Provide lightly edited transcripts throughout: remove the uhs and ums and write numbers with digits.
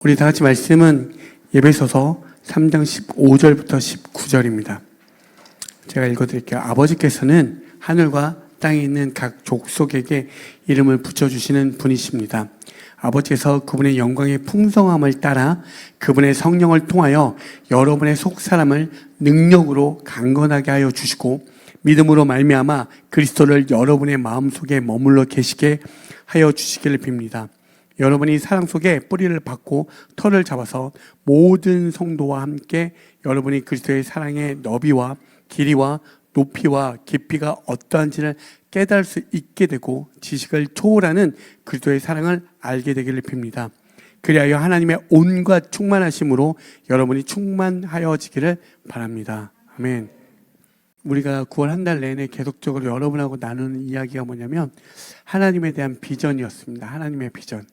우리 다 같이 말씀은 에베소서 3장 15절부터 19절입니다. 제가 읽어드릴게요. 아버지께서는 하늘과 땅에 있는 각 족속에게 이름을 붙여주시는 분이십니다. 아버지께서 그분의 영광의 풍성함을 따라 그분의 성령을 통하여 여러분의 속사람을 능력으로 강건하게 하여 주시고 믿음으로 말미암아 그리스도를 여러분의 마음속에 머물러 계시게 하여 주시기를 빕니다. 여러분이 사랑 속에 뿌리를 박고 털을 잡아서 모든 성도와 함께 여러분이 그리스도의 사랑의 너비와 길이와 높이와 깊이가 어떠한지를 깨달을 수 있게 되고 지식을 초월하는 그리스도의 사랑을 알게 되기를 빕니다. 그리하여 하나님의 온갖 충만하심으로 여러분이 충만하여지기를 바랍니다. 아멘. 우리가 9월 한 달 내내 계속적으로 여러분하고 나누는 이야기가 뭐냐면 하나님에 대한 비전이었습니다. 하나님의 비전.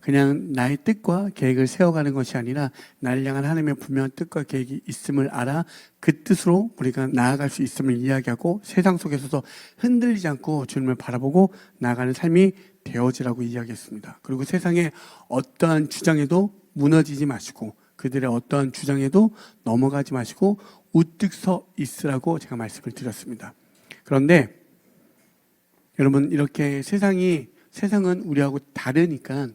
그냥 나의 뜻과 계획을 세워가는 것이 아니라 나를 향한 하나님의 분명한 뜻과 계획이 있음을 알아 그 뜻으로 우리가 나아갈 수 있음을 이야기하고 세상 속에서도 흔들리지 않고 주님을 바라보고 나아가는 삶이 되어지라고 이야기했습니다. 그리고 세상의 어떠한 주장에도 무너지지 마시고 그들의 어떠한 주장에도 넘어가지 마시고 우뚝 서 있으라고 제가 말씀을 드렸습니다. 그런데 여러분 이렇게 세상은 우리하고 다르니까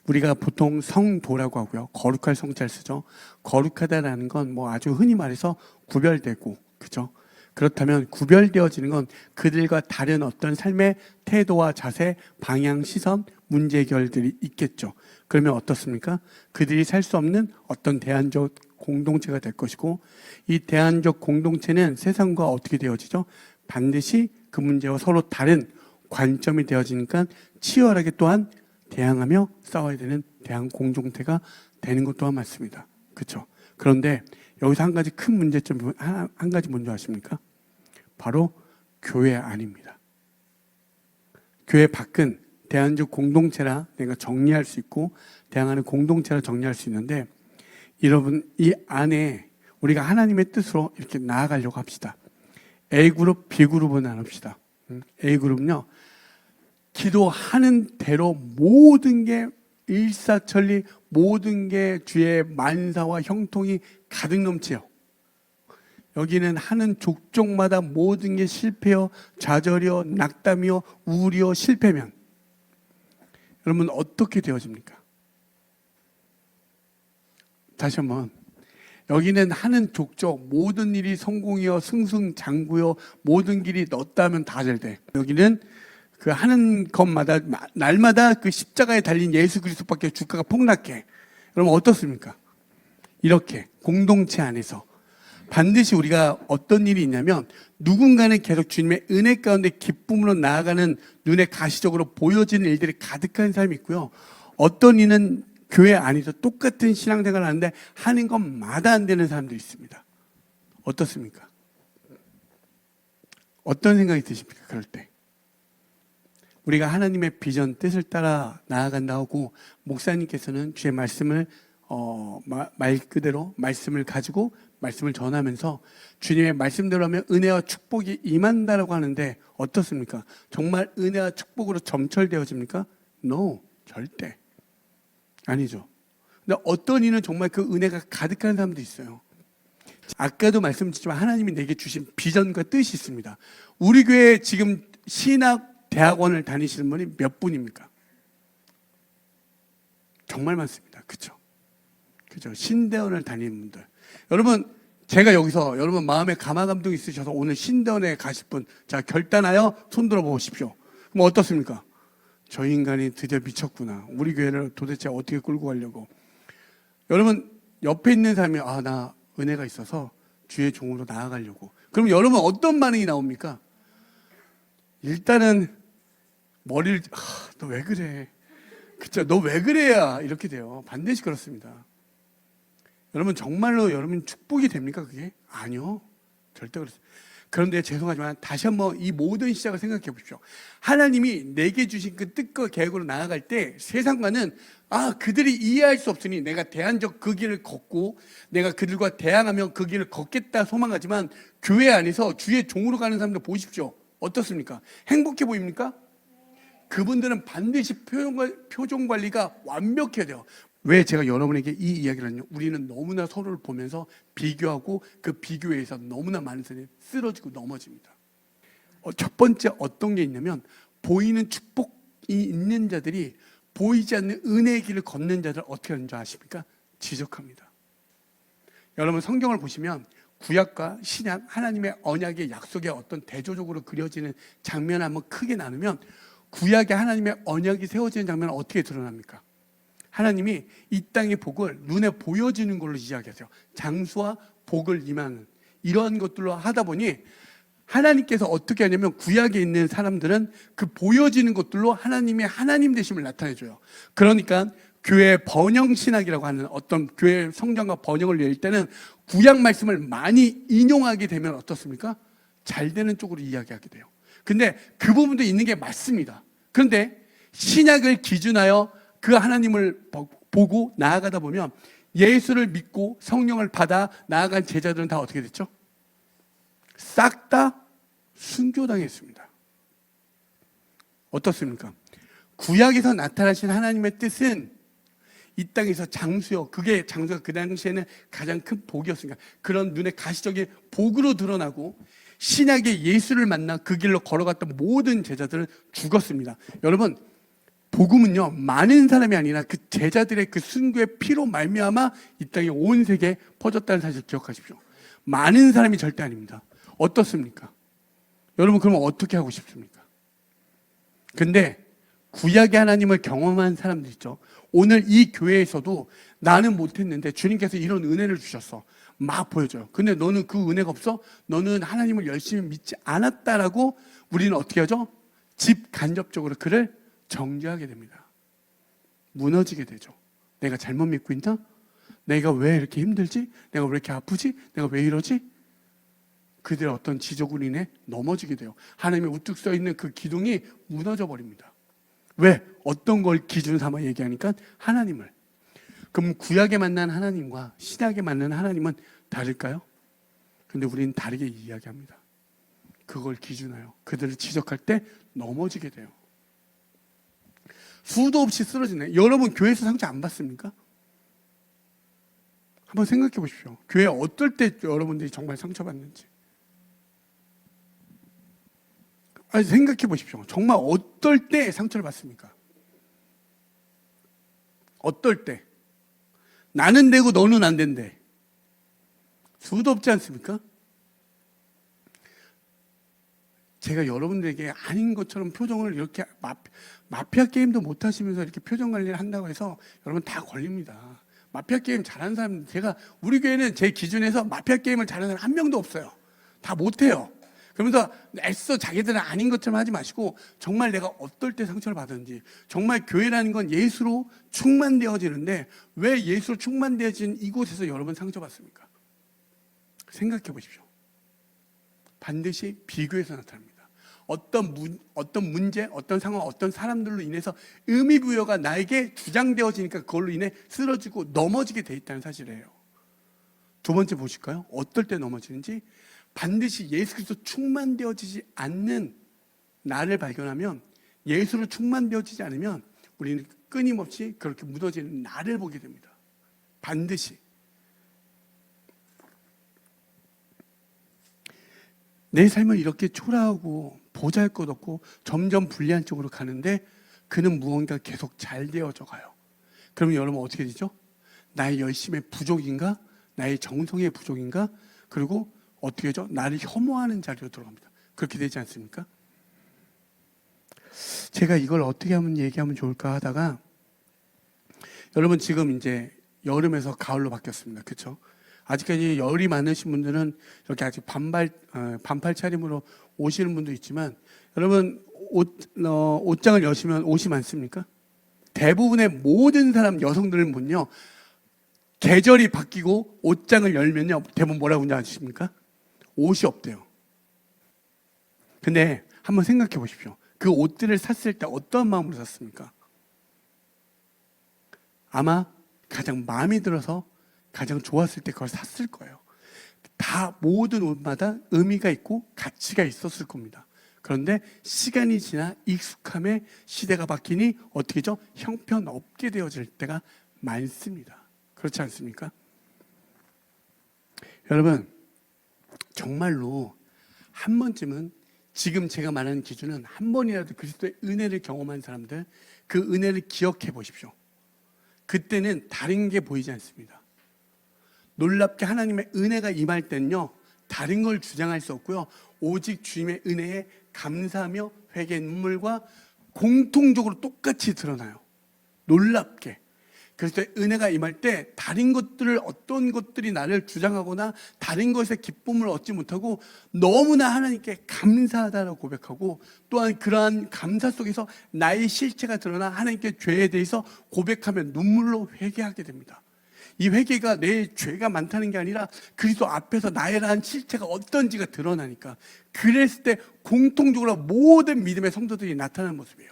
우리가 보통 성도라고 하고요. 거룩할 성자를 쓰죠. 거룩하다라는 건 뭐 아주 흔히 말해서 구별되고, 그죠? 그렇다면 구별되어지는 건 그들과 다른 어떤 삶의 태도와 자세, 방향, 시선, 문제 해결들이 있겠죠. 그러면 어떻습니까? 그들이 살 수 없는 어떤 대안적 공동체가 될 것이고 이 대안적 공동체는 세상과 어떻게 되어지죠? 반드시 그 문제와 서로 다른 관점이 되어지니까 치열하게 또한 대항하며 싸워야 되는 대항 공동체가 되는 것 또한 맞습니다. 그렇죠? 그런데 여기서 한 가지 큰 문제점, 한 가지 뭔지 아십니까? 바로 교회 안입니다. 교회 밖은 대안적 공동체라 내가 정리할 수 있고 대항하는 공동체라 정리할 수 있는데 여러분 이 안에 우리가 하나님의 뜻으로 이렇게 나아가려고 합시다. A그룹, B그룹은 나눕시다. A그룹은요. 기도하는 대로 모든 게 일사천리 모든 게 주의 만사와 형통이 가득 넘치요. 여기는 하는 족족마다 모든 게 실패요, 좌절이요, 낙담이요, 우울이요, 실패면 여러분 어떻게 되어집니까? 다시 한번 여기는 하는 족족 모든 일이 성공이요, 승승장구요, 모든 길이 넣었다면 다 잘 돼. 여기는 그 하는 것마다 날마다 그 십자가에 달린 예수 그리스도밖에 주가가 폭락해. 그러면 어떻습니까? 이렇게 공동체 안에서 반드시 우리가 어떤 일이 있냐면 누군가는 계속 주님의 은혜 가운데 기쁨으로 나아가는 눈에 가시적으로 보여지는 일들이 가득한 삶이 있고요. 어떤 이는 교회 안에서 똑같은 신앙생활을 하는데 하는 것마다 안 되는 사람도 있습니다. 어떻습니까? 어떤 생각이 드십니까? 그럴 때 우리가 하나님의 비전 뜻을 따라 나아간다 하고 목사님께서는 주의 말씀을 말 그대로 말씀을 가지고 말씀을 전하면서 주님의 말씀대로 하면 은혜와 축복이 임한다라고 하는데 어떻습니까? 정말 은혜와 축복으로 점철되어집니까? No, 절대 아니죠. 근데 어떤 이는 정말 그 은혜가 가득한 사람도 있어요. 아까도 말씀드렸지만 하나님이 내게 주신 비전과 뜻이 있습니다. 우리 교회 지금 신학 대학원을 다니시는 분이 몇 분입니까? 정말 많습니다. 그렇죠? 그죠? 신대원을 다니는 분들. 여러분, 제가 여기서 여러분 마음에 감화감동이 있으셔서 오늘 신대원에 가실 분, 자, 결단하여 손들어 보십시오. 그럼 어떻습니까? 저 인간이 드디어 미쳤구나. 우리 교회를 도대체 어떻게 끌고 가려고. 여러분, 옆에 있는 사람이, 나 은혜가 있어서 주의 종으로 나아가려고. 그럼 여러분 어떤 반응이 나옵니까? 일단은 머리를, 너 왜 그래? 그쵸? 너 왜 그래야? 이렇게 돼요. 반드시 그렇습니다. 여러분 정말로 여러분 축복이 됩니까 그게? 아니요. 절대 그렇습니다. 그런데 죄송하지만 다시 한번 이 모든 시작을 생각해 보십시오. 하나님이 내게 주신 그 뜻과 계획으로 나아갈 때 세상과는 그들이 이해할 수 없으니 내가 대안적 그 길을 걷고 내가 그들과 대항하며 그 길을 걷겠다 소망하지만 교회 안에서 주의 종으로 가는 사람들 보십시오. 어떻습니까? 행복해 보입니까? 그분들은 반드시 표정 관리가 완벽해야 돼요. 왜 제가 여러분에게 이 이야기를 하냐면 우리는 너무나 서로를 보면서 비교하고 그 비교에 의해서 너무나 많은 사람이 쓰러지고 넘어집니다. 첫 번째 어떤 게 있냐면 보이는 축복이 있는 자들이 보이지 않는 은혜의 길을 걷는 자들 어떻게 하는 줄 아십니까? 지적합니다. 여러분 성경을 보시면 구약과 신약 하나님의 언약의 약속의 어떤 대조적으로 그려지는 장면을 한번 크게 나누면 구약의 하나님의 언약이 세워지는 장면은 어떻게 드러납니까? 하나님이 이 땅의 복을 눈에 보여지는 걸로 이야기하세요. 장수와 복을 임하는 이러한 것들로 하다 보니 하나님께서 어떻게 하냐면 구약에 있는 사람들은 그 보여지는 것들로 하나님의 하나님 되심을 나타내줘요. 그러니까 교회 번영 신학이라고 하는 어떤 교회 성경과 번영을 낼 때는 구약 말씀을 많이 인용하게 되면 어떻습니까? 잘 되는 쪽으로 이야기하게 돼요. 근데 그 부분도 있는 게 맞습니다. 그런데 신약을 기준하여 그 하나님을 보고 나아가다 보면 예수를 믿고 성령을 받아 나아간 제자들은 다 어떻게 됐죠? 싹 다 순교당했습니다. 어떻습니까? 구약에서 나타나신 하나님의 뜻은 이 땅에서 장수요. 그게 장수가 그 당시에는 가장 큰 복이었으니까 그런 눈에 가시적인 복으로 드러나고 신약의 예수를 만나 그 길로 걸어갔던 모든 제자들은 죽었습니다. 여러분 복음은요 많은 사람이 아니라 그 제자들의 그 순교의 피로 말미암아 이 땅에 온 세계에 퍼졌다는 사실 기억하십시오. 많은 사람이 절대 아닙니다. 어떻습니까? 여러분 그러면 어떻게 하고 싶습니까? 근데 구약의 하나님을 경험한 사람들 있죠. 오늘 이 교회에서도 나는 못했는데 주님께서 이런 은혜를 주셨어. 막 보여줘요. 근데 너는 그 은혜가 없어? 너는 하나님을 열심히 믿지 않았다라고 우리는 어떻게 하죠? 직간접적으로 그를 정죄하게 됩니다. 무너지게 되죠. 내가 잘못 믿고 있나? 내가 왜 이렇게 힘들지? 내가 왜 이렇게 아프지? 내가 왜 이러지? 그들의 어떤 지적으로 인해 넘어지게 돼요. 하나님의 우뚝 서 있는 그 기둥이 무너져 버립니다. 왜? 어떤 걸 기준 삼아 얘기하니까 하나님을. 그럼 구약에 만난 하나님과 신약에 만난 하나님은 다를까요? 근데 우리는 다르게 이야기합니다. 그걸 기준하여 그들을 지적할 때 넘어지게 돼요. 수도 없이 쓰러지네. 여러분 교회에서 상처 안 받습니까? 한번 생각해 보십시오. 교회 어떨 때 여러분들이 정말 상처받는지. 아니, 생각해 보십시오. 정말 어떨 때 상처를 받습니까? 어떨 때? 나는 되고 너는 안 된대. 수도 없지 않습니까? 제가 여러분들에게 아닌 것처럼 표정을 이렇게 마피아 게임도 못 하시면서 이렇게 표정 관리를 한다고 해서 여러분 다 걸립니다. 마피아 게임 잘하는 사람, 제가 우리 교회는 제 기준에서 마피아 게임을 잘하는 사람 한 명도 없어요. 다 못해요. 그러면서 애써 자기들은 아닌 것처럼 하지 마시고 정말 내가 어떨 때 상처를 받았는지, 정말 교회라는 건 예수로 충만되어지는데 왜 예수로 충만되어진 이곳에서 여러분 상처받습니까? 생각해 보십시오. 반드시 비교해서 나타납니다. 어떤 문제, 어떤 상황, 어떤 사람들로 인해서 의미부여가 나에게 주장되어지니까 그걸로 인해 쓰러지고 넘어지게 돼 있다는 사실이에요. 두 번째 보실까요? 어떨 때 넘어지는지. 반드시 예수 그리스도 충만되어지지 않는 나를 발견하면, 예수로 충만되어지지 않으면 우리는 끊임없이 그렇게 무너지는 나를 보게 됩니다. 반드시. 내 삶은 이렇게 초라하고 보잘것없고 점점 불리한 쪽으로 가는데 그는 무언가 계속 잘 되어져 가요. 그러면 여러분 어떻게 되죠? 나의 열심의 부족인가? 나의 정성의 부족인가? 그리고 어떻게 하죠? 나를 혐오하는 자리로 들어갑니다. 그렇게 되지 않습니까? 제가 이걸 어떻게 하면 얘기하면 좋을까 하다가, 여러분 지금 이제 여름에서 가을로 바뀌었습니다. 그렇죠? 아직까지 열이 많으신 분들은 이렇게 아직 반팔 차림으로 오시는 분도 있지만, 여러분 옷장을 여시면 옷이 많습니까? 대부분의 모든 사람 여성들은 보면요, 계절이 바뀌고 옷장을 열면요 대부분 뭐라고 하는지 아십니까? 옷이 없대요. 근데 한번 생각해 보십시오. 그 옷들을 샀을 때 어떤 마음으로 샀습니까? 아마 가장 마음이 들어서 가장 좋았을 때 그걸 샀을 거예요. 다 모든 옷마다 의미가 있고 가치가 있었을 겁니다. 그런데 시간이 지나 익숙함에 시대가 바뀌니 어떻게죠? 형편없게 되어질 때가 많습니다. 그렇지 않습니까? 여러분, 정말로 한 번쯤은, 지금 제가 말하는 기준은 한 번이라도 그리스도의 은혜를 경험한 사람들, 그 은혜를 기억해 보십시오. 그때는 다른 게 보이지 않습니다. 놀랍게 하나님의 은혜가 임할 때는요, 다른 걸 주장할 수 없고요, 오직 주님의 은혜에 감사하며 회개의 눈물과 공통적으로 똑같이 드러나요. 놀랍게. 그래서 은혜가 임할 때 다른 것들을, 어떤 것들이 나를 주장하거나 다른 것에 기쁨을 얻지 못하고 너무나 하나님께 감사하다라고 고백하고, 또한 그러한 감사 속에서 나의 실체가 드러나 하나님께 죄에 대해서 고백하며 눈물로 회개하게 됩니다. 이 회개가 내 죄가 많다는 게 아니라 그리스도 앞에서 나의라는 실체가 어떤지가 드러나니까, 그랬을 때 공통적으로 모든 믿음의 성도들이 나타나는 모습이에요.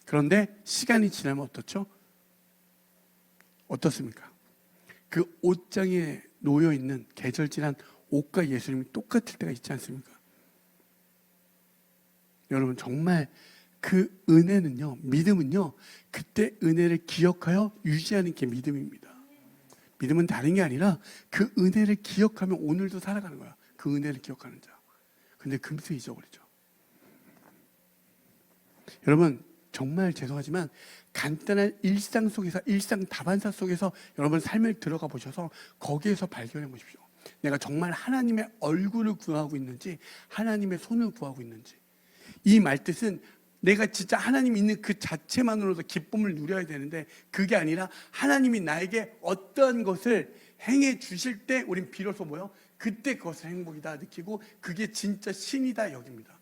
그런데 시간이 지나면 어떻죠? 어떻습니까? 그 옷장에 놓여있는 계절 지난 옷과 예수님이 똑같을 때가 있지 않습니까? 여러분, 정말 그 은혜는요, 믿음은요, 그때 은혜를 기억하여 유지하는 게 믿음입니다. 믿음은 다른 게 아니라 그 은혜를 기억하며 오늘도 살아가는 거야. 그 은혜를 기억하는 자. 근데 금세 잊어버리죠. 여러분, 정말 죄송하지만 간단한 일상 속에서, 일상 다반사 속에서 여러분 삶을 들어가 보셔서 거기에서 발견해 보십시오. 내가 정말 하나님의 얼굴을 구하고 있는지, 하나님의 손을 구하고 있는지. 이 말뜻은 내가 진짜 하나님 있는 그 자체만으로도 기쁨을 누려야 되는데, 그게 아니라 하나님이 나에게 어떠한 것을 행해 주실 때 우린 비로소 뭐요? 그때 그것을 행복이다 느끼고, 그게 진짜 신이다 여깁니다.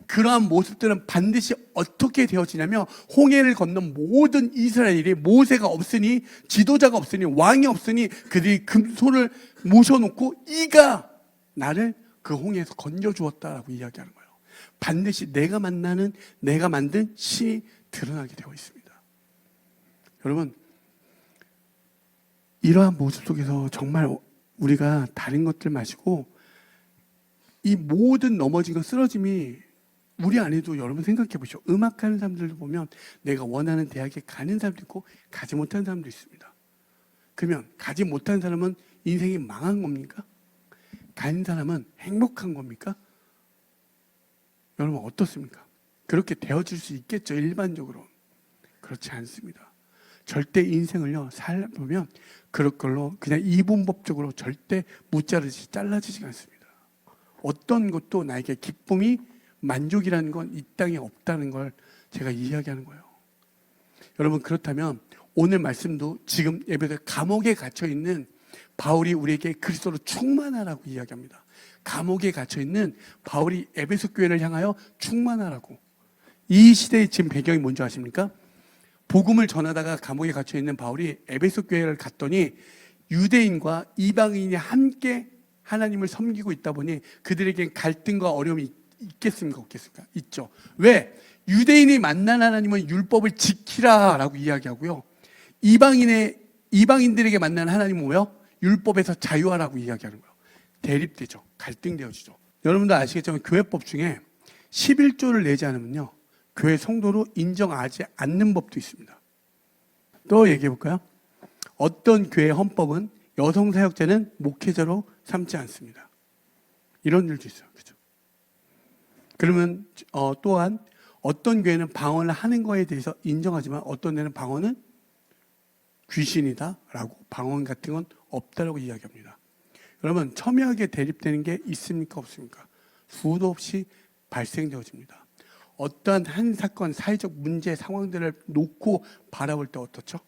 그러한 모습들은 반드시 어떻게 되어지냐면, 홍해를 건넌 모든 이스라엘이 모세가 없으니, 지도자가 없으니, 왕이 없으니 그들이 금손을 모셔놓고 이가 나를 그 홍해에서 건져주었다라고 이야기하는 거예요. 반드시 내가 만나는, 내가 만든 신이 드러나게 되어 있습니다. 여러분, 이러한 모습 속에서 정말 우리가 다른 것들 마시고, 이 모든 넘어진 것, 쓰러짐이 우리 안에도 여러분 생각해 보시오. 음악하는 사람들도 보면 내가 원하는 대학에 가는 사람도 있고 가지 못하는 사람도 있습니다. 그러면 가지 못한 사람은 인생이 망한 겁니까? 간 사람은 행복한 겁니까? 여러분 어떻습니까? 그렇게 되어질 수 있겠죠, 일반적으로. 그렇지 않습니다. 절대 인생을요, 살아보면 그럴 걸로 그냥 이분법적으로 절대 무자르지, 잘라지지 않습니다. 어떤 것도 나에게 기쁨이, 만족이라는 건 이 땅에 없다는 걸 제가 이야기하는 거예요. 여러분, 그렇다면 오늘 말씀도 지금 예배들 감옥에 갇혀 있는 바울이 우리에게 그리스도로 충만하라고 이야기합니다. 감옥에 갇혀 있는 바울이 에베소 교회를 향하여 충만하라고. 이 시대의 지금 배경이 뭔지 아십니까? 복음을 전하다가 감옥에 갇혀 있는 바울이 에베소 교회를 갔더니 유대인과 이방인이 함께 하나님을 섬기고 있다 보니 그들에겐 갈등과 어려움이 있겠습니까? 없겠습니까? 있죠. 왜? 유대인이 만난 하나님은 율법을 지키라라고 이야기하고요, 이방인들에게 만난 하나님은 뭐예요? 율법에서 자유하라고 이야기하는 거예요. 대립되죠. 갈등되어지죠. 여러분도 아시겠지만 교회법 중에 11조를 내지 않으면요, 교회 성도로 인정하지 않는 법도 있습니다. 또 얘기해 볼까요? 어떤 교회 헌법은 여성 사역자는 목회자로 삼지 않습니다. 이런 일도 있어요. 그죠? 그러면 또한 어떤 교회는 방언을 하는 거에 대해서 인정하지만 어떤 데는 방언은 귀신이다라고, 방언 같은 건 없다라고 이야기합니다. 여러분, 첨예하게 대립되는 게 있습니까? 없습니까? 수도 없이 발생되어집니다. 어떠한 한 사건, 사회적 문제, 상황들을 놓고 바라볼 때 어떻죠?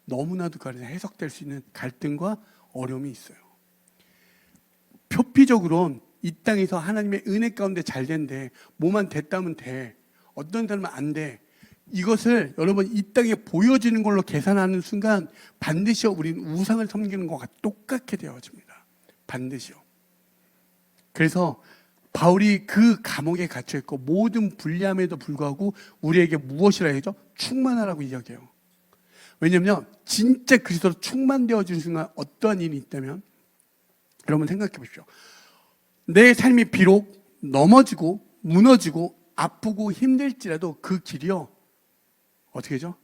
너무나도 그런 해석될 수 있는 갈등과 어려움이 있어요. 표피적으로는 이 땅에서 하나님의 은혜 가운데 잘 된대, 뭐만 됐다면 돼, 어떤 사람은 안 돼. 이것을 여러분 이 땅에 보여지는 걸로 계산하는 순간 반드시 우리는 우상을 섬기는 것과 똑같게 되어집니다. 반드시요. 그래서 바울이 그 감옥에 갇혀 있고 모든 불리함에도 불구하고 우리에게 무엇이라 해죠? 충만하라고 이야기해요. 왜냐하면 진짜 그리스도로 충만되어지는 순간 어떠한 일이 있다면, 여러분 생각해 보십시오. 내 삶이 비록 넘어지고 무너지고 아프고 힘들지라도 그 길이요, 어떻게 하죠?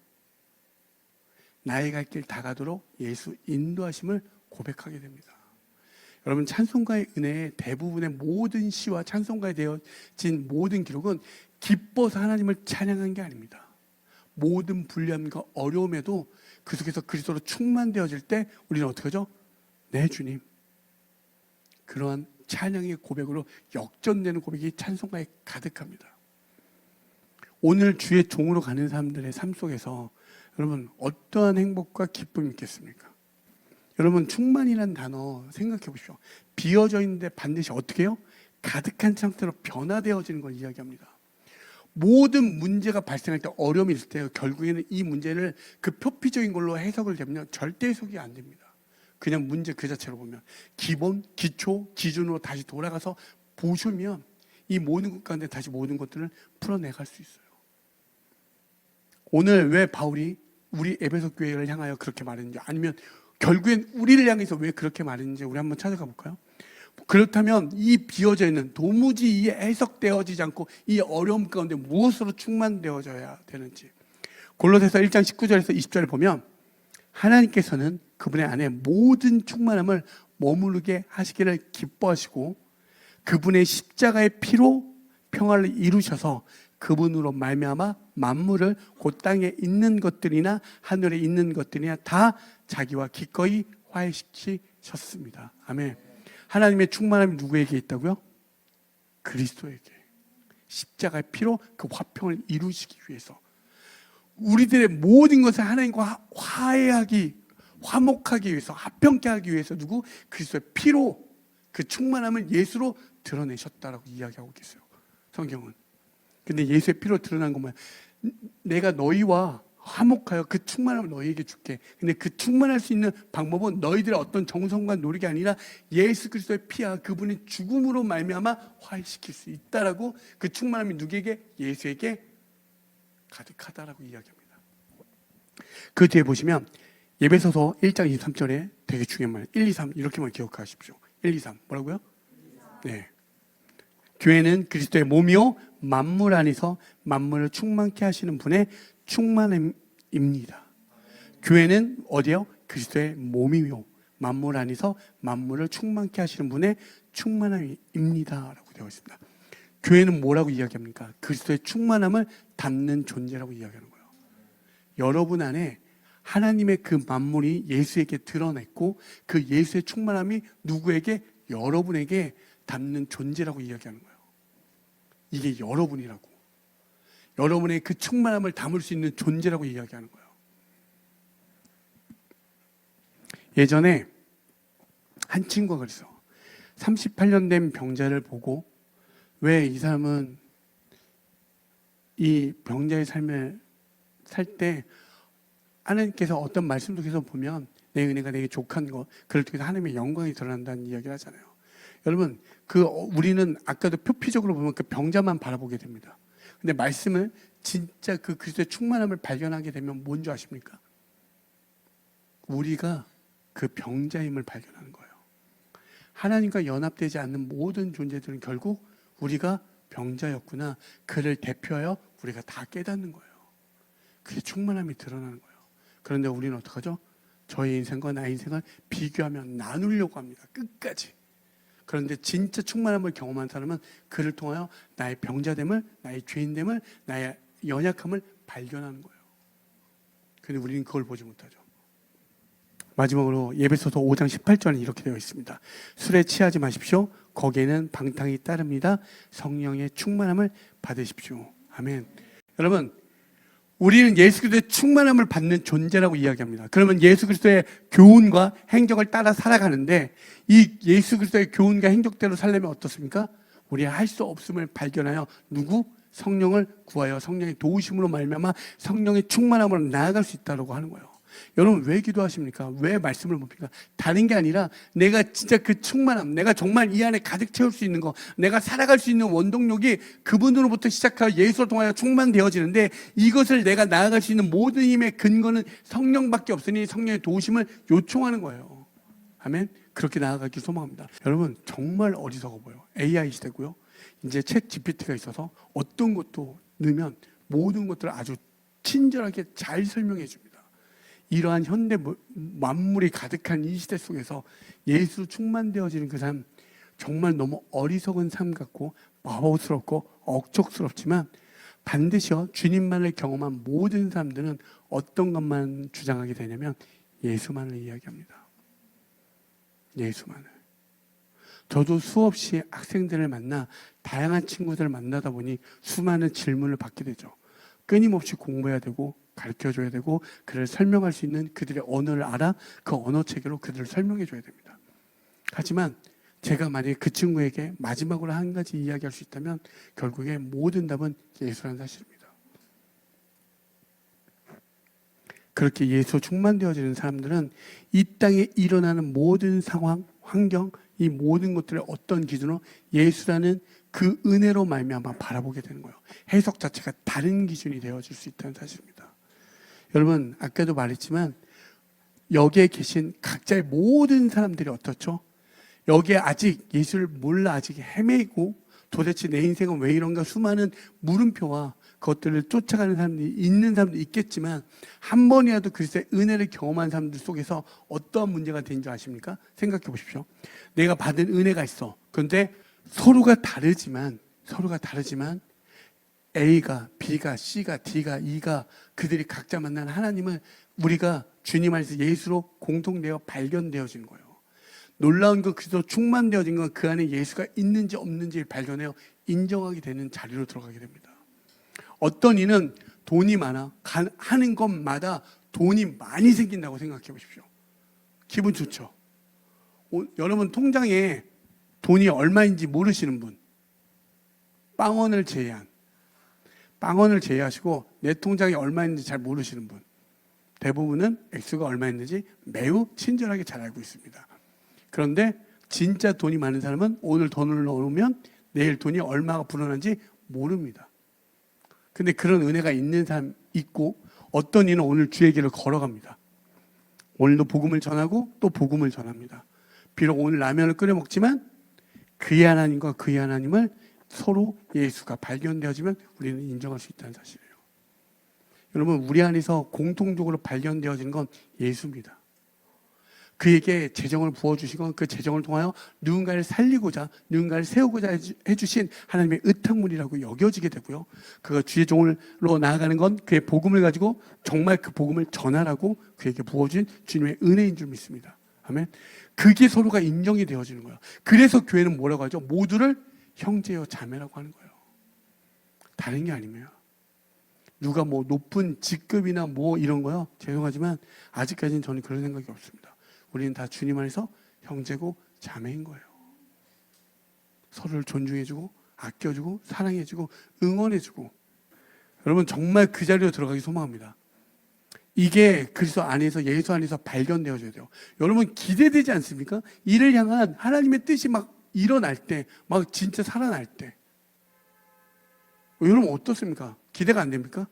나의 갈 길 다 가도록 예수 인도하심을 고백하게 됩니다. 여러분, 찬송가의 은혜의 대부분의 모든 시와 찬송가에 되어진 모든 기록은 기뻐서 하나님을 찬양한 게 아닙니다. 모든 불리함과 어려움에도 그 속에서 그리스도로 충만되어질 때 우리는 어떻게 하죠? 네, 주님. 그러한 찬양의 고백으로 역전되는 고백이 찬송가에 가득합니다. 오늘 주의 종으로 가는 사람들의 삶 속에서 여러분, 어떠한 행복과 기쁨이 있겠습니까? 여러분, 충만이라는 단어 생각해 보십시오. 비어져 있는데 반드시 어떻게 해요? 가득한 상태로 변화되어지는 걸 이야기합니다. 모든 문제가 발생할 때, 어려움이 있을 때 결국에는 이 문제를 그 표피적인 걸로 해석을 되면 절대 해석이 안 됩니다. 그냥 문제 그 자체로 보면 기본, 기초, 기준으로 다시 돌아가서 보시면 이 모든 것 가운데 다시 모든 것들을 풀어내갈 수 있어요. 오늘 왜 바울이 우리 에베소 교회를 향하여 그렇게 말했는지, 아니면 결국엔 우리를 향해서 왜 그렇게 말했는지 우리 한번 찾아가 볼까요? 그렇다면 이 비어져 있는, 도무지 이 해석되어지지 않고 이 어려움 가운데 무엇으로 충만되어져야 되는지, 골로새서 1장 19절에서 20절을 보면 하나님께서는 그분의 안에 모든 충만함을 머무르게 하시기를 기뻐하시고 그분의 십자가의 피로 평화를 이루셔서 그분으로 말미암아 만물을 곧 땅에 있는 것들이나 하늘에 있는 것들이나 다 자기와 기꺼이 화해시키셨습니다. 아멘. 하나님의 충만함이 누구에게 있다고요? 그리스도에게. 십자가의 피로 그 화평을 이루시기 위해서, 우리들의 모든 것을 하나님과 화목하기 위해서, 화평케 하기 위해서 누구? 그리스도의 피로 그 충만함을 예수로 드러내셨다라고 이야기하고 계세요, 성경은. 근데 예수의 피로 드러난 건 뭐야? 내가 너희와 화목하여 그 충만함을 너희에게 줄게. 근데 그 충만할 수 있는 방법은 너희들의 어떤 정성과 노력이 아니라 예수 그리스도의 피와 그분의 죽음으로 말미암아 화해시킬 수 있다라고, 그 충만함이 누구에게? 예수에게 가득하다라고 이야기합니다. 그 뒤에 보시면 에베소서 1장 23절에 되게 중요한 말, 1, 2, 3 이렇게만 기억하십시오. 1, 2, 3 뭐라고요? 네. 교회는 그리스도의 몸이요 만물 안에서 만물을 충만케 하시는 분의 충만함입니다. 교회는 어디요? 그리스도의 몸이요 만물 안에서 만물을 충만케 하시는 분의 충만함입니다 라고 되어 있습니다. 교회는 뭐라고 이야기합니까? 그리스도의 충만함을 담는 존재라고 이야기하는 거예요. 여러분 안에 하나님의 그 만물이 예수에게 드러냈고 그 예수의 충만함이 누구에게? 여러분에게 담는 존재라고 이야기하는 거예요. 이게 여러분이라고, 여러분의 그 충만함을 담을 수 있는 존재라고 이야기하는 거예요. 예전에 한 친구가 그랬어. 38년 된 병자를 보고 왜 이 사람은 이 병자의 삶을 살 때 하나님께서 어떤 말씀도 계속 보면 내 은혜가 내게 족한 것, 그를 통해서 하나님의 영광이 드러난다는 이야기를 하잖아요. 여러분, 우리는 아까도 표피적으로 보면 그 병자만 바라보게 됩니다. 근데 말씀을 진짜 그 그리스도의 충만함을 발견하게 되면 뭔지 아십니까? 우리가 그 병자임을 발견하는 거예요. 하나님과 연합되지 않는 모든 존재들은 결국 우리가 병자였구나, 그를 대표하여 우리가 다 깨닫는 거예요. 그게 충만함이 드러나는 거예요. 그런데 우리는 어떡하죠? 저의 인생과 나의 인생을 비교하며 나누려고 합니다, 끝까지. 그런데 진짜 충만함을 경험한 사람은 그를 통하여 나의 병자됨을, 나의 죄인됨을, 나의 연약함을 발견하는 거예요. 그런데 우리는 그걸 보지 못하죠. 마지막으로 에베소서 5장 18절은 이렇게 되어 있습니다. 술에 취하지 마십시오. 거기에는 방탕이 따릅니다. 성령의 충만함을 받으십시오. 아멘. 여러분, 우리는 예수 그리스도의 충만함을 받는 존재라고 이야기합니다. 그러면 예수 그리스도의 교훈과 행적을 따라 살아가는데, 이 예수 그리스도의 교훈과 행적대로 살려면 어떻습니까? 우리가 할 수 없음을 발견하여 누구? 성령을 구하여 성령의 도우심으로 말미암아 성령의 충만함으로 나아갈 수 있다고 하는 거예요. 여러분, 왜 기도하십니까? 왜 말씀을 봅니까? 다른 게 아니라 내가 진짜 그 충만함, 내가 정말 이 안에 가득 채울 수 있는 거, 내가 살아갈 수 있는 원동력이 그분으로부터 시작하여 예수를 통하여 충만되어지는데, 이것을 내가 나아갈 수 있는 모든 힘의 근거는 성령밖에 없으니 성령의 도우심을 요청하는 거예요. 아멘. 그렇게 나아가길 소망합니다. 여러분 정말 어리석어 보여. AI 시대고요. 이제 챗 GPT가 있어서 어떤 것도 넣으면 모든 것들을 아주 친절하게 잘 설명해 줍니다. 이러한 현대 만물이 가득한 이 시대 속에서 예수 충만되어지는 그 삶, 정말 너무 어리석은 삶 같고 바보스럽고 억척스럽지만 반드시요 주님만을 경험한 모든 사람들은 어떤 것만 주장하게 되냐면 예수만을 이야기합니다. 예수만을. 저도 수없이 학생들을 만나 다양한 친구들을 만나다 보니 수많은 질문을 받게 되죠. 끊임없이 공부해야 되고 가르쳐줘야 되고 그를 설명할 수 있는 그들의 언어를 알아 그 언어 체계로 그들을 설명해 줘야 됩니다. 하지만 제가 만약에 그 친구에게 마지막으로 한 가지 이야기할 수 있다면 결국에 모든 답은 예수라는 사실입니다. 그렇게 예수 충만되어지는 사람들은 이 땅에 일어나는 모든 상황, 환경, 이 모든 것들을 어떤 기준으로 예수라는 그 은혜로 말미암아 바라보게 되는 거예요. 해석 자체가 다른 기준이 되어질 수 있다는 사실입니다. 여러분 아까도 말했지만 여기에 계신 각자의 모든 사람들이 어떻죠? 여기에 아직 예수를 몰라 아직 헤매고 도대체 내 인생은 왜 이런가 수많은 물음표와 그것들을 쫓아가는 사람들이 있는 사람도 있겠지만 한 번이라도 그리스도의 은혜를 경험한 사람들 속에서 어떠한 문제가 되는 줄 아십니까? 생각해 보십시오. 내가 받은 은혜가 있어. 그런데 서로가 다르지만 A가, B가, C가, D가, E가 그들이 각자 만난 하나님을 우리가 주님 안에서 예수로 공통되어 발견되어지는 거예요. 놀라운 건 그리스도 충만되어진 건 그 안에 예수가 있는지 없는지를 발견해요. 인정하게 되는 자리로 들어가게 됩니다. 어떤 이는 돈이 많아 하는 것마다 돈이 많이 생긴다고 생각해 보십시오. 기분 좋죠? 여러분 통장에 돈이 얼마인지 모르시는 분, 빵원을 제외하시고 내 통장에 얼마 있는지 잘 모르시는 분, 대부분은 액수가 얼마 있는지 매우 친절하게 잘 알고 있습니다. 그런데 진짜 돈이 많은 사람은 오늘 돈을 넣으면 내일 돈이 얼마가 불어난지 모릅니다. 근데 그런 은혜가 있는 사람 있고 어떤 이는 오늘 주의 길을 걸어갑니다. 오늘도 복음을 전하고 또 복음을 전합니다. 비록 오늘 라면을 끓여 먹지만 그의 하나님과 그의 하나님을 서로 예수가 발견되어지면 우리는 인정할 수 있다는 사실이에요. 여러분 우리 안에서 공통적으로 발견되어지는 건 예수입니다. 그에게 재정을 부어주시고 그 재정을 통하여 누군가를 살리고자 누군가를 세우고자 해주신 하나님의 의탁물이라고 여겨지게 되고요. 그가 주의 종으로 나아가는 건 그의 복음을 가지고 정말 그 복음을 전하라고 그에게 부어준 주님의 은혜인 줄 믿습니다. 아멘. 그게 서로가 인정이 되어지는 거예요. 그래서 교회는 뭐라고 하죠? 모두를 형제요 자매라고 하는 거예요. 다른 게 아니에요. 누가 뭐 높은 직급이나 뭐 이런 거요. 죄송하지만 아직까지는 저는 그런 생각이 없습니다. 우리는 다 주님 안에서 형제고 자매인 거예요. 서로를 존중해주고 아껴주고 사랑해주고 응원해주고 여러분 정말 그 자리로 들어가기 소망합니다. 이게 그리스도 안에서 예수 안에서 발견되어져야 돼요. 여러분 기대되지 않습니까? 이를 향한 하나님의 뜻이 막 일어날 때 막 진짜 살아날 때 여러분 어떻습니까? 기대가 안 됩니까?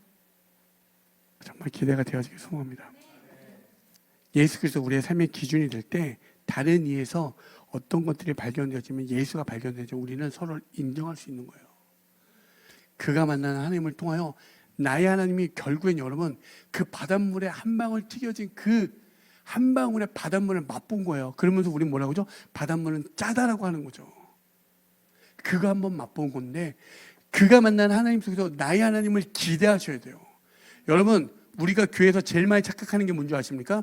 정말 기대가 되어지기 소망합니다. 예수 그리스도 우리의 삶의 기준이 될 때 다른 이에서 어떤 것들이 발견되어지면 예수가 발견되죠. 우리는 서로를 인정할 수 있는 거예요. 그가 만나는 하나님을 통하여 나의 하나님이 결국엔 여러분 그 바닷물에 한 방울 튀겨진 그 한 방울의 바닷물을 맛본 거예요. 그러면서 우리는 뭐라고 하죠? 바닷물은 짜다라고 하는 거죠. 그가 한번 맛본 건데 그가 만난 하나님 속에서 나의 하나님을 기대하셔야 돼요. 여러분 우리가 교회에서 제일 많이 착각하는 게 뭔지 아십니까?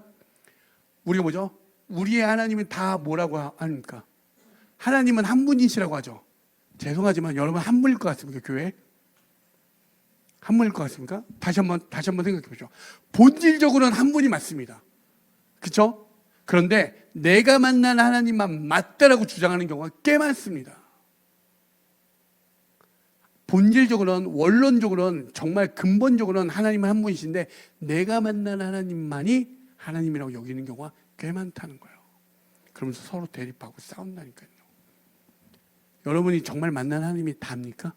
우리가 뭐죠? 우리의 하나님은 다 뭐라고 합니까? 하나님은 한 분이시라고 하죠. 죄송하지만 여러분 한 분일 것 같습니까? 교회? 한 분일 것 같습니까? 다시 한번 생각해 보죠. 본질적으로는 한 분이 맞습니다. 그렇죠? 그런데 내가 만난 하나님만 맞다라고 주장하는 경우가 꽤 많습니다. 본질적으로는 원론적으로는 정말 근본적으로는 하나님은 한 분이신데 내가 만난 하나님만이 하나님이라고 여기는 경우가 꽤 많다는 거예요. 그러면서 서로 대립하고 싸운다니까요. 여러분이 정말 만난 하나님이 답니까?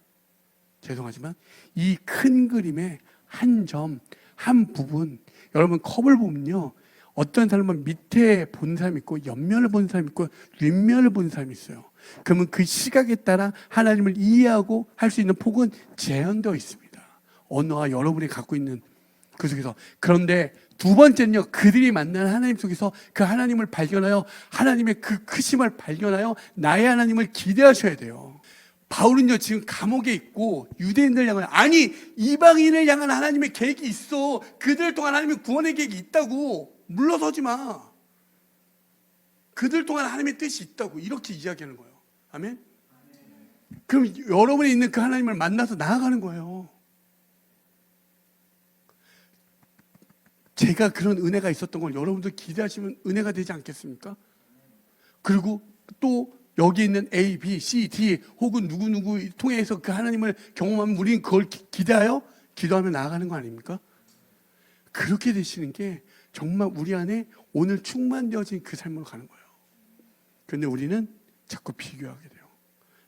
죄송하지만 이 큰 그림의 한 점, 한 부분 여러분 컵을 보면요 어떤 사람은 밑에 본 사람이 있고 옆면을 본 사람이 있고 윗면을 본 사람이 있어요. 그러면 그 시각에 따라 하나님을 이해하고 할 수 있는 폭은 제한되어 있습니다. 언어와 여러분이 갖고 있는 그 속에서. 그런데 두 번째는요, 그들이 만난 하나님 속에서 그 하나님을 발견하여 하나님의 그 크심을 발견하여 나의 하나님을 기대하셔야 돼요. 바울은요, 지금 감옥에 있고 유대인들 향한, 아니 이방인을 향한 하나님의 계획이 있어. 그들 동안 하나님의 구원의 계획이 있다고. 물러서지 마. 그들 동안 하나님의 뜻이 있다고. 이렇게 이야기하는 거예요. 아멘. 그럼 여러분이 있는 그 하나님을 만나서 나아가는 거예요. 제가 그런 은혜가 있었던 걸 여러분도 기대하시면 은혜가 되지 않겠습니까? 그리고 또 여기 있는 A, B, C, D 혹은 누구누구 통해서 그 하나님을 경험하면 우리는 그걸 기대하여 기도하며 나아가는 거 아닙니까? 그렇게 되시는 게 정말 우리 안에 오늘 충만되어진 그 삶으로 가는 거예요. 그런데 우리는 자꾸 비교하게 돼요.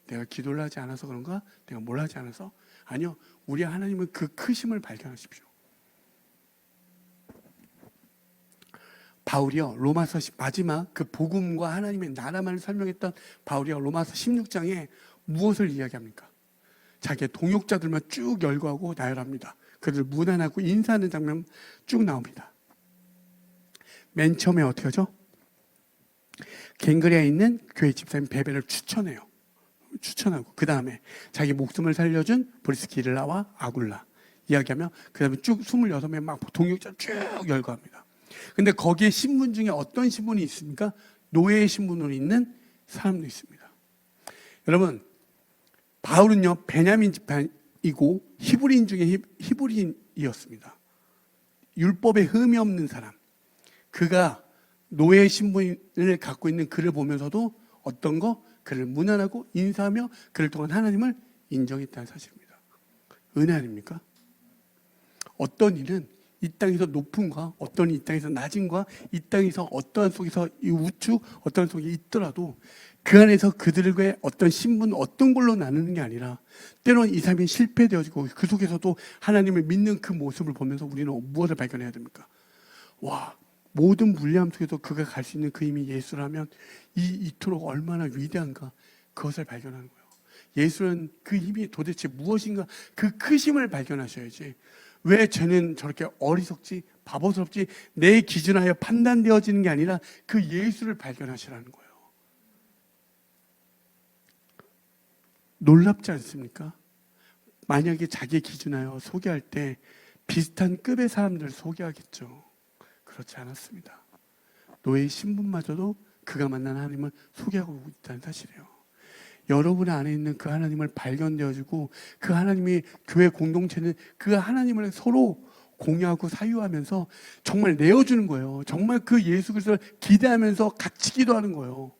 내가 기도를 하지 않아서 그런가? 내가 뭘 하지 않아서? 아니요. 우리 하나님은 그 크심을 발견하십시오. 바울이요, 로마서 마지막 그 복음과 하나님의 나라만을 설명했던 바울이요, 로마서 16장에 무엇을 이야기합니까? 자기의 동역자들만 쭉 열거하고 나열합니다. 그들 문안하고 인사하는 장면 쭉 나옵니다. 맨 처음에 어떻게 하죠? 갱그레에 있는 교회 집사님 베베를 추천하고 그 다음에 자기 목숨을 살려준 브리스길라와 아굴라 이야기하며 그 다음에 쭉 26명 막 동역자 쭉 열거합니다. 근데 거기에 신분 중에 어떤 신분이 있습니까? 노예의 신분으로 있는 사람도 있습니다. 여러분, 바울은요, 베냐민 집안이고 히브리인 중에 히브리인이었습니다. 율법에 흠이 없는 사람. 그가 노예의 신분을 갖고 있는 그를 보면서도 어떤 거? 그를 문안하고 인사하며 그를 통한 하나님을 인정했다는 사실입니다. 은혜 아닙니까? 어떤 이는 이 땅에서 높음과 어떤 이 땅에서 낮음과 이 땅에서 어떠한 속에서 이 우측 어떤 속에 있더라도 그 안에서 그들과의 어떤 신분 어떤 걸로 나누는 게 아니라 때로는 이 삶이 실패되어지고 그 속에서도 하나님을 믿는 그 모습을 보면서 우리는 무엇을 발견해야 됩니까? 와, 모든 불리함 속에도 그가 갈 수 있는 그 힘이 예수라면 이토록 얼마나 위대한가 그것을 발견하는 거예요. 예수는 그 힘이 도대체 무엇인가 그 크심을 발견하셔야지. 왜 쟤는 저렇게 어리석지 바보스럽지 내 기준하여 판단되어지는 게 아니라 그 예수를 발견하시라는 거예요. 놀랍지 않습니까? 만약에 자기 기준하여 소개할 때 비슷한 급의 사람들을 소개하겠죠. 그렇지 않았습니다. 노예의 신분마저도 그가 만난 하나님을 소개하고 있다는 사실이에요. 여러분 안에 있는 그 하나님을 발견되어지고 그 하나님이 교회 공동체는 그 하나님을 서로 공유하고 사유하면서 정말 내어주는 거예요. 정말 그 예수 그리스도를 기대하면서 같이 기도하는 거예요.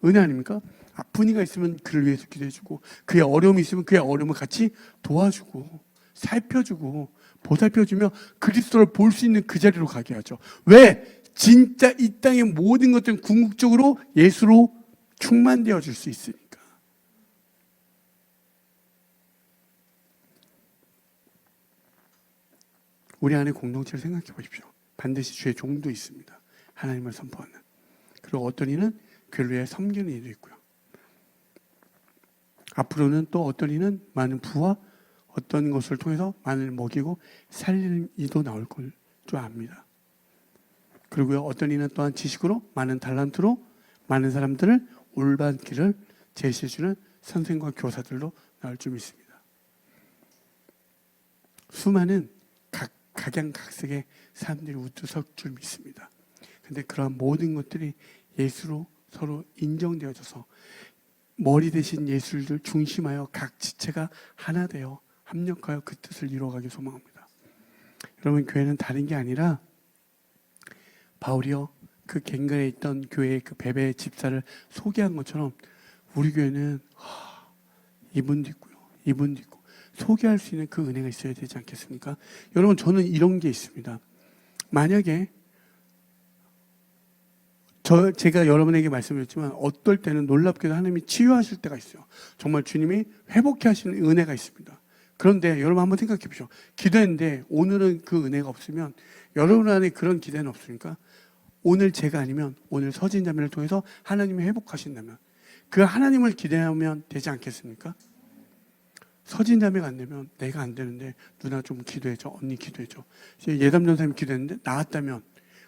은혜 아닙니까? 아픈 이가 있으면 그를 위해서 기도해주고 그의 어려움이 있으면 그의 어려움을 같이 도와주고 살펴주고 보살펴주며 그리스도를 볼 수 있는 그 자리로 가게 하죠. 왜? 진짜 이 땅의 모든 것들은 궁극적으로 예수로 충만되어질 수 있으니까. 우리 안에 공동체를 생각해 보십시오. 반드시 주의 종도 있습니다. 하나님을 선포하는. 그리고 어떤 이는 그를 위해 섬기는 이도 있고요. 앞으로는 또 어떤 이는 많은 부와 어떤 것을 통해서 많은 먹이고 살리는 이도 나올 줄 압니다. 그리고요, 어떤 이는 또한 지식으로 많은 달란트로 많은 사람들을 올바른 길을 제시해주는 선생과 교사들로 나올 줄 믿습니다. 수많은 각양각색의 사람들이 우투 설 줄 믿습니다. 그런데 그러한 모든 것들이 예수로 서로 인정되어져서 머리 대신 예수를 중심하여 각 지체가 하나 되어 합력하여 그 뜻을 이루어가길 소망합니다. 여러분, 교회는 다른 게 아니라 바울이요, 그 갱간에 있던 교회의 그 베베 집사를 소개한 것처럼 우리 교회는 이분도 있고요, 이분도 있고 소개할 수 있는 그 은혜가 있어야 되지 않겠습니까? 여러분, 저는 이런 게 있습니다. 만약에 제가 여러분에게 말씀드렸지만 어떨 때는 놀랍게도 하나님이 치유하실 때가 있어요. 정말 주님이 회복해 하시는 은혜가 있습니다. 그런데 여러분 한번 생각해 보십시오. 기도했는데 오늘은 그 은혜가 없으면 여러분 안에 그런 기대는 없습니까? 오늘 제가 아니면 오늘 서진자매를 통해서 하나님이 회복하신다면 그 하나님을 기대하면 되지 않겠습니까? 서진자매가 안 되면 내가 안 되는데 누나 좀 기도해줘, 언니 기도해줘. 예담 전사님 기도했는데 나았다면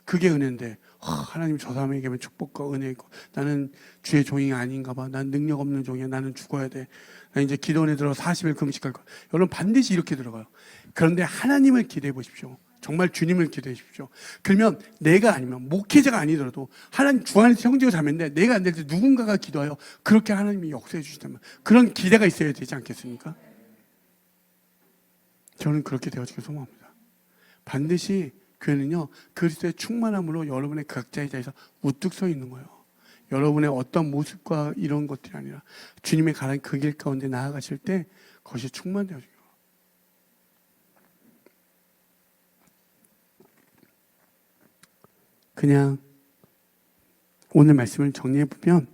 그게 은혜인데 하나님 저 사람에게만 축복과 은혜 있고 나는 주의 종이 아닌가 봐. 난 능력 없는 종이야. 나는 죽어야 돼. 나 이제 기도원에 들어 40일 금식할 거야. 여러분 반드시 이렇게 들어가요. 그런데 하나님을 기대해 보십시오. 정말 주님을 기대해 주십시오. 그러면 내가 아니면 목회자가 아니더라도 하나님 주 안에서 형제가 자매인데 내가 안 될 때 누군가가 기도하여 그렇게 하나님이 역사해 주시다면 그런 기대가 있어야 되지 않겠습니까? 저는 그렇게 되어지길 소망합니다. 반드시 교회는요 그리스도의 충만함으로 여러분의 각자의 자리에서 우뚝 서 있는 거예요. 여러분의 어떤 모습과 이런 것들이 아니라 주님의 가는 그 길 가운데 나아가실 때 그것이 충만되어져요. 그냥 오늘 말씀을 정리해 보면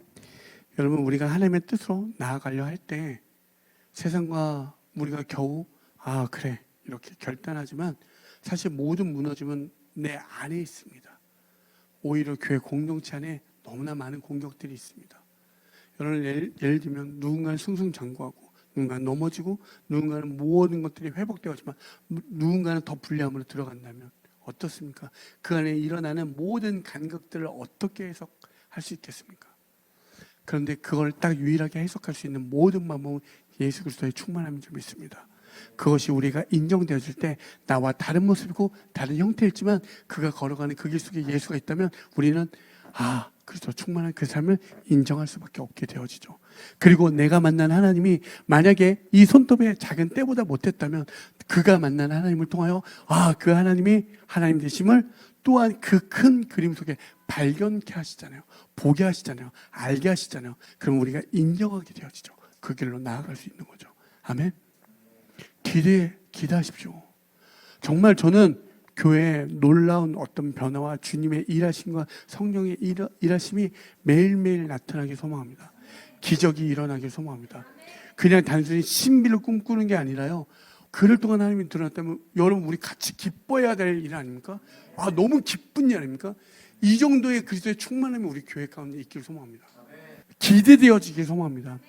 여러분 우리가 하나님의 뜻으로 나아가려 할 때 세상과 우리가 겨우 아 그래 이렇게 결단하지만 사실 모든 무너짐은 내 안에 있습니다. 오히려 교회 공동체 안에 너무나 많은 공격들이 있습니다. 여러분 예를 들면 누군가는 승승장구하고 누군가는 넘어지고 누군가는 모든 것들이 회복되었지만 누군가는 더 불리함으로 들어간다면 어떻습니까? 그 안에 일어나는 모든 간극들을 어떻게 해석할 수 있겠습니까? 그런데 그걸 딱 유일하게 해석할 수 있는 모든 방법은 예수 그리스도의 충만함인 줄 믿습니다. 그것이 우리가 인정되어질 때 나와 다른 모습이고 다른 형태일지만 그가 걸어가는 그 길 속에 예수가 있다면 우리는 아 그리스도 충만한 그 삶을 인정할 수밖에 없게 되어지죠. 그리고 내가 만난 하나님이 만약에 이 손톱의 작은 때보다 못했다면 그가 만난 하나님을 통하여 아 그 하나님이 하나님 되심을 또한 그 큰 그림 속에 발견케 하시잖아요. 보게 하시잖아요. 알게 하시잖아요. 그럼 우리가 인정하게 되어지죠. 그 길로 나아갈 수 있는 거죠. 아멘. 기대하십시오. 정말 저는 교회의 놀라운 어떤 변화와 주님의 일하심과 성령의 일하심이 매일매일 나타나길 소망합니다. 기적이 일어나길 소망합니다. 그냥 단순히 신비를 꿈꾸는 게 아니라요. 그를 통한 하나님이 드러났다면 여러분 우리 같이 기뻐해야 될 일 아닙니까? 아 너무 기쁜 일 아닙니까? 이 정도의 그리스도의 충만함이 우리 교회 가운데 있길 소망합니다. 기대되어지길 소망합니다.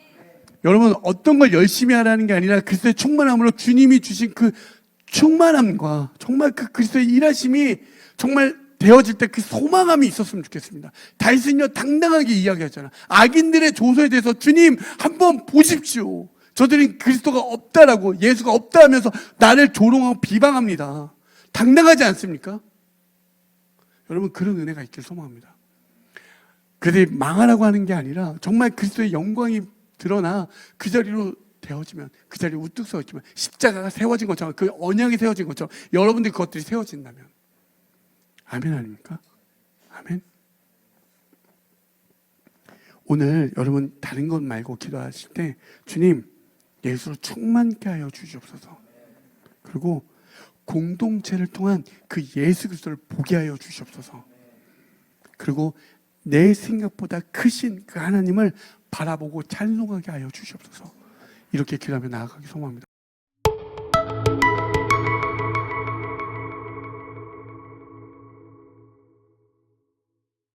여러분 어떤 걸 열심히 하라는 게 아니라 그리스도의 충만함으로 주님이 주신 그 충만함과 정말 그 그리스도의 일하심이 정말 되어질 때 그 소망함이 있었으면 좋겠습니다. 다윗은요 당당하게 이야기하잖아. 악인들의 조소에 대해서 주님 한번 보십시오. 저들은 그리스도가 없다라고 예수가 없다 하면서 나를 조롱하고 비방합니다. 당당하지 않습니까? 여러분 그런 은혜가 있길 소망합니다. 그들이 망하라고 하는 게 아니라 정말 그리스도의 영광이 드러나 그 자리로 되어지면 그 자리에 우뚝 서 있지만 십자가가 세워진 것처럼 그 언약이 세워진 것처럼 여러분들이 그것들이 세워진다면 아멘 아닙니까? 아멘. 오늘 여러분 다른 것 말고 기도하실 때 주님 예수로 충만케 하여 주시옵소서. 그리고 공동체를 통한 그 예수 그리스도를 보게 하여 주시옵소서. 그리고 내 생각보다 크신 그 하나님을 바라보고 찬송하게 하여 주시옵소서. 이렇게 기도하며 나아가기 소망합니다.